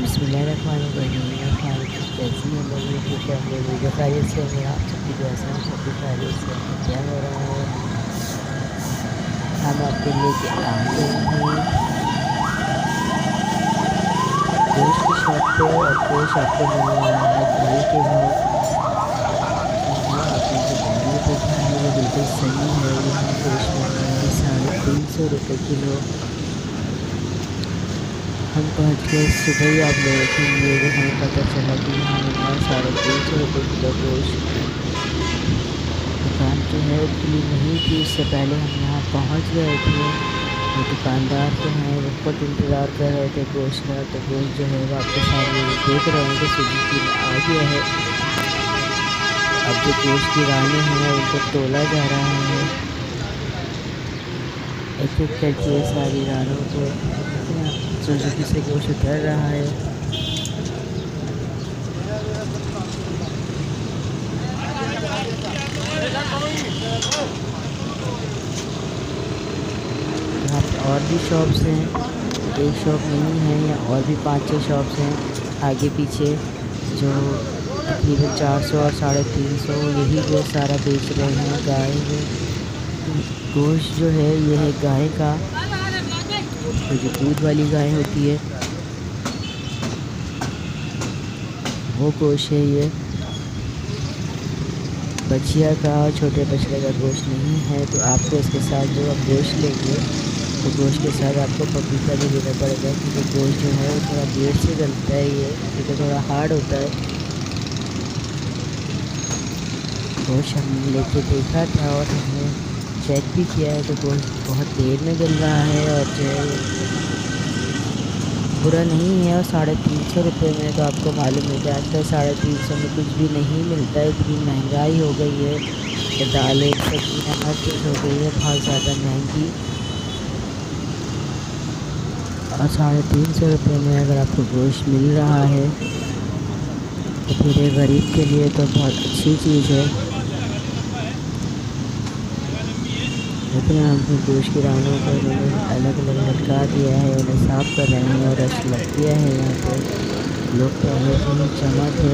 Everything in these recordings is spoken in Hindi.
बिस्मिल्लाहिर्रहमानिर्रहीम। कैसी हैं लोग यूट्यूब फैमिली? वीडियो खैरियत से होंगे? आप सबकी दुआ से हम सब भी खैरियत से हैं। क्या हो रहा है? हम आपके लेके आ गए हैं गोश्त की शॉप पे, और गोश्त आपको मिलने वाला है भाई के भाव। जी हाँ, आपने जो वीडियो देखा है वो बिल्कुल सही है। यहाँ गोश्त मिल रहा है 350 रुपये किलो। हम पहुँच गए सुबह ही आप लोगों के लिए, जब हमें पता चला कि यहाँ मिल रहा है 350 रुपये किलो गोश्त। दुकान जो है खुली नहीं थी, उससे पहले हम यहाँ पहुँच गए थे। वो दुकानदार तो हैं, वो खुद इंतज़ार कर रहे थे गोश्त का। तो गोश्त जो है वो आपके सामने देख रहे हैं कि स्विगी में आ गया है। अब जो गोश्त की रानें हैं उनको तोला जा रहा है, एक एक करके सारी रानों को सुजुकी से गोश्त उतर रहा है। यहाँ पे और भी शॉप्स हैं, एक शॉप नहीं है, या और भी 5-6 शॉप्स हैं आगे पीछे, जो तकरीबन 400 और 350 यही जो सारा बेच रहे हैं। गाय गोश्त जो है ये है गाय का, तो जो दूध वाली गाय होती है वो गोश्त है। ये बछिया का और छोटे बछड़े का गोश्त नहीं है। तो आपको इसके साथ जो आप गोश्त लेंगे तो गोश्त के साथ आपको पपीता भी लेना पड़ेगा, क्योंकि गोश्त जो है वो थोड़ा देर से गलता है, ये क्योंकि थोड़ा हार्ड होता है। गोश्त हमने लेके देखा था और हमने चेक भी किया है, तो गोश्त बहुत देर में गल रहा है और जो है बुरा नहीं है। और 350 रुपये में तो आपको मालूम है कि आजकल 350 में कुछ भी नहीं मिलता है। इतनी महंगाई हो गई है कि दालें सब्जियाँ हर चीज़ हो गई है बहुत ज़्यादा महंगी। और 350 रुपये में अगर आपको गोश्त मिल रहा है तो फिर एक गरीब के लिए तो बहुत अच्छी चीज़ है। लेकिन हमने गोश्त की रानों को इन्होंने अलग अलग लटका दिया है, उन्हें साफ़ कर रहे हैं और रश लग गया है। यहाँ पर लोग पहले से ही जमा थे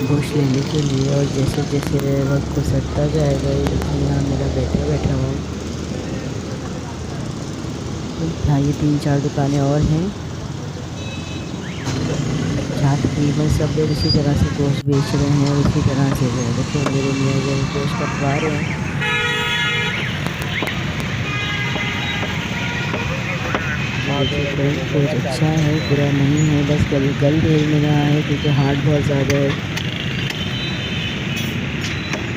गोश्त लेने के लिए, और जैसे जैसे वक्त को सटता जाएगा, यहाँ मेरा बैठा हुआ यहाँ ये 3-4 दुकानें और हैं जहाँ तकरीबन सब लोग इसी तरह से गोश्त बेच रहे हैं। और इसी तरह से जो है देखो मेरे मियाँ जो गोश्त कटवा रहे हैं। बहुत अच्छा है, बुरा नहीं है, बस गल भेज में रहा है क्योंकि हार्ड बहुत ज़्यादा है।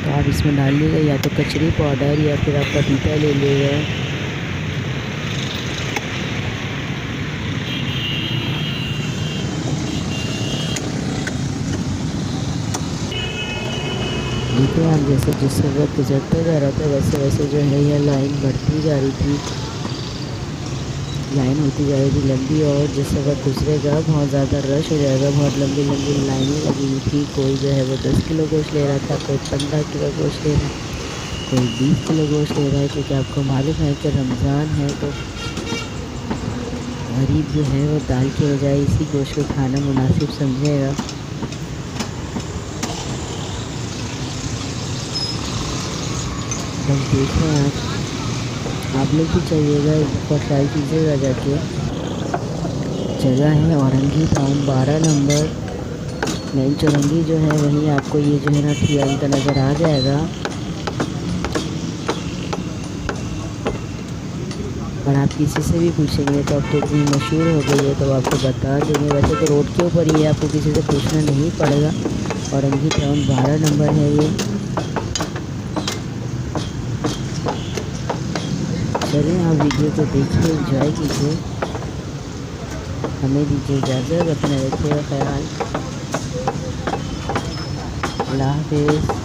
तो आप इसमें डालिएगा या तो कचरी पाउडर या फिर आप पपीता ले लीजिएगा। देखिए आप जैसे जिस वक्त गुजरता जा रहा था वैसे वैसे जो है यह लाइन बढ़ती जा रही थी, लाइन होती जा रही थी लंबी। और जिस वक्त गुजरेगा बहुत ज़्यादा रश हो जाएगा, बहुत लंबी लंबी लाइनें लगी हुई थी। कोई जो है वो 10 किलो गोश्त ले रहा था, कोई 15 किलो गोश्त ले रहा है, कोई 20 किलो गोश्त ले रहा है, क्योंकि आपको मालूम है कि रमज़ान है तो गरीब जो है वो दाल के बजाय इसी गोश्त को खाना मुनासिब समझेगा। बस देख रहे हैं आप लोग भी चाहिएगा, एक दफ़ा ट्राई कीजिएगा जाके। जगह है औरंगी टाउन 12 नंबर मेन चौरंगी जो है वहीं आपको ये जो है ना ठियान का नज़र आ जाएगा। और आप किसी से भी पूछेंगे तो अब तो इतनी मशहूर हो गई है तो आपको बता देंगे। वैसे तो रोड के ऊपर ही है, आपको किसी से पूछना नहीं पड़ेगा। औरंगी टाउन 12 नंबर है ये। चलिए आप वीडियो को देखिए, एंजॉय कीजिए, हमें दीजिए इजाज़त, अपना रखिएगा ख्याल। अल्लाह हाफ़िज़।